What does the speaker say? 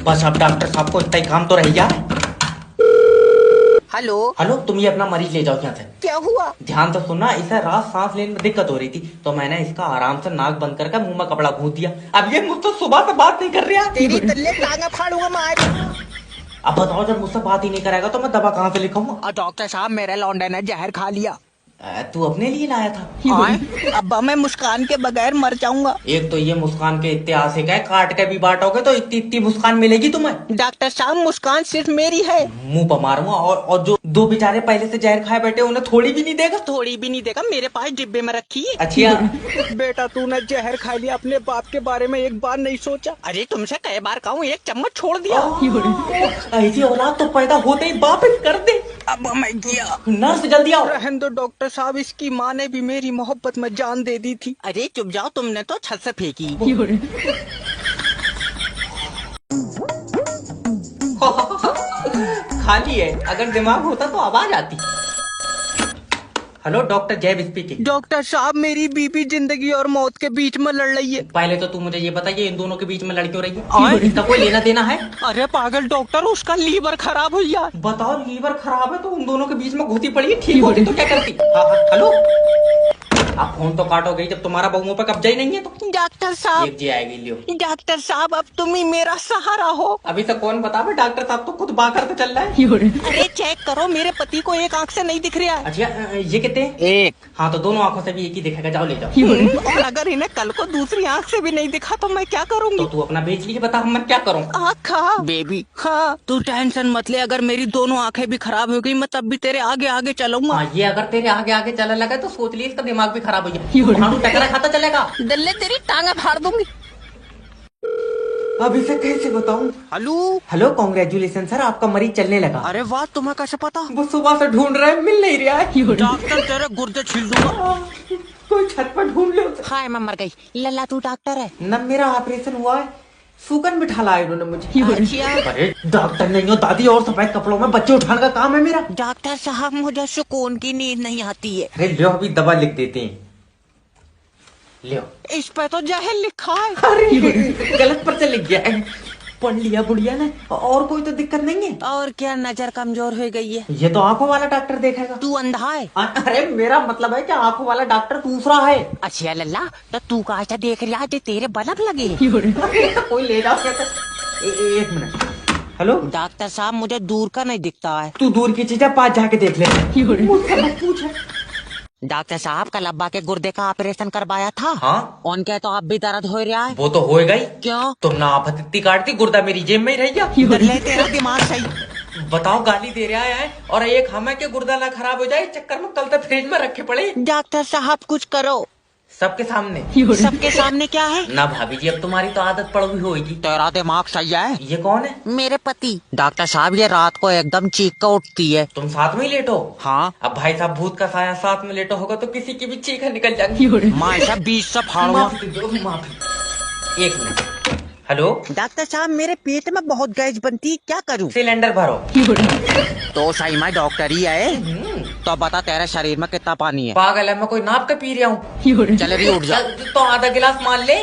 बस अब डॉक्टर साहब को इतना ही काम तो रह गया। हेलो हेलो, तुम ये अपना मरीज ले जाओ यहाँ से। क्या हुआ? ध्यान से सुनना, इसे रात सांस लेने में दिक्कत हो रही थी तो मैंने इसका आराम से नाक बंद करके मुंह में कपड़ा गूंथ दिया। अब ये मुझसे सुबह से बात नहीं कर रहा। तेरी तल्ले टांगा फाड़ूंगा मैं। अब बताओ, जब मुझसे बात ही नहीं करेगा तो मैं दवा कहाँ से लिखाऊंगा? डॉक्टर साहब, मेरे लौंडे ने जहर खा लिया। तू अपने लिए लाया था? अब मैं मुस्कान के बगैर मर जाऊंगा। एक तो ये मुस्कान के इतने आशिक है, काट के भी बांटोगे तो इतनी इतनी मुस्कान मिलेगी तुम्हें। डॉक्टर साहब, मुस्कान सिर्फ मेरी है। मुंह पर मारूंगा। और जो दो बेचारे पहले से जहर खाए बैठे उन्हें थोड़ी भी नहीं देगा? थोड़ी भी नहीं देगा, मेरे पास डिब्बे में रखी है। अच्छा बेटा, तूने जहर खा लिया, अपने बाप के बारे में एक बार नहीं सोचा? अरे तुमसे कई बार कहूँ, एक चम्मच छोड़ दिया। ऐसी औलाद तो पैदा होते ही वापस कर दे। अब मैं गया। नर्स जल्दी आओ। रहने दो डॉक्टर साहब, इसकी माँ ने भी मेरी मोहब्बत में जान दे दी थी। अरे चुप जाओ, तुमने तो छत से फेंकी। खाली है, अगर दिमाग होता तो आवाज आती। हेलो, डॉक्टर जैब स्पीकिंग। डॉक्टर साहब, मेरी बीबी जिंदगी और मौत के बीच में लड़ रही है। पहले तो तू मुझे ये बताइए, इन दोनों के बीच में लड़ क्यों रही है? इसका कोई लेना देना है? अरे पागल डॉक्टर, उसका लीवर खराब हो गया। बताओ, लीवर खराब है तो उन दोनों के बीच में घुसी पड़ी है, ठीक होती तो क्या करती? हेलो, आप फोन तो काटोगे जब तुम्हारा बहुओं पर कब्जा ही नहीं है तो। डॉक्टर साहब, एक जी आएगी, लियो। डॉक्टर साहब, अब तुम ही मेरा सहारा हो। अभी तक कौन बतावे, डॉक्टर साहब तो खुद बाहर करते चल रहा है। अरे चेक करो, मेरे पति को एक आंख से नहीं दिख रहा है। अच्छा, ये कितने? एक। हाँ तो दोनों आंखों से भी एक ही दिखेगा, जाओ ले जाओ। और अगर इन्हें कल को दूसरी आंख से भी नहीं दिखा तो मैं क्या करूंगी? तो तू अपना बेच लीजिए, बता मैं क्या करूँ? आँखा बेबी। हाँ, तू टेंशन मत ले, अगर मेरी दोनों आंखें भी खराब हो गई, मैं तब भी तेरे आगे आगे चलूंगा। हाँ, ये अगर तेरे आगे आगे चलने लगा तो सोच लिए इसका दिमाग भी खराब हो गया। टकरा खाता चलेगा। दल्ले तेरी टांगा फाड़ दूंगी। अब इसे कैसे बताऊं? हेलो हेलो, कांग्रेचुलेशन सर, आपका मरीज चलने लगा। अरे वाह, तुम्हें कैसे पता? वो सुबह से ढूंढ रहे हैं, मिल नहीं रहा है। डॉक्टर, तेरे गुर्दे छील दूंगा। कोई छत पर ढूंढ लो। हाय, मैं मर गई। लल्ला, तू डॉक्टर है? न, मेरा ऑपरेशन हुआ है, सुगन बिठा लाया इन्होंने मुझे। अच्छा। अरे डॉक्टर नहीं हो दादी, और सफेद कपड़ों में बच्चे उठाने का काम है मेरा। डॉक्टर साहब, मुझे सुकून की नींद नहीं आती है। अरे लो, अभी दवा लिख देते हैं, लो। इस पे तो जहर लिखा है। अरे गलत पर से लिख गया है, पढ़ लिया बुढ़िया ने। और कोई तो दिक्कत नहीं है? और क्या, नजर कमजोर हो गई है। ये तो आंखों वाला डॉक्टर देखेगा। तू अंधा है? अरे मेरा मतलब है कि आंखों वाला डॉक्टर दूसरा है। अच्छा लल्ला, तो तू कहा देख रहा है, तेरे बलब लगे। कोई ले जाओ क्या? एक मिनट। हेलो डॉक्टर साहब, मुझे दूर का नहीं दिखता है। तू दूर की चीजें पास जाके देख ले, मुझसे मत पूछ। डॉक्टर साहब, कल अब्बा के गुर्दे का ऑपरेशन करवाया था। हाँ, उनके तो अब भी दर्द हो रहा है। वो तो होएगा ही। क्यों? तुम ना आफत इतनी काटती, गुर्दा मेरी जेब में ही रह गया। ले तेरा दिमाग सही। बताओ, गाली दे रहा है और एक हमें के गुर्दा ना खराब हो जाए, इस चक्कर में कल तक फ्रिज में रखे पड़े। डॉक्टर साहब, कुछ करो। सबके सामने? सबके सामने क्या है? ना भाभी जी, अब तुम्हारी तो आदत पड़ हुई होगी। तेरा दिमाग सही है। ये कौन है? मेरे पति। डॉक्टर साहब, ये रात को एकदम चीख कर उठती है। तुम साथ में ही लेटो? हाँ। अब भाई साहब, भूत का साया साथ में लेटो होगा तो किसी की भी चीख निकल जाएगी। माँ ऐसा 20 से फाड़ूंगा। माफी दो, माफी। एक मिनट। हेलो डॉक्टर साहब, मेरे पेट में बहुत गैस बनती, क्या करूं? सिलेंडर भरो। तो सही में डॉक्टर ही है? तो बता, तेरे शरीर में कितना पानी है? पागल है, मैं कोई नाप के पी रहा हूँ। चल रही, उठ जा। तो आधा गिलास मान ले।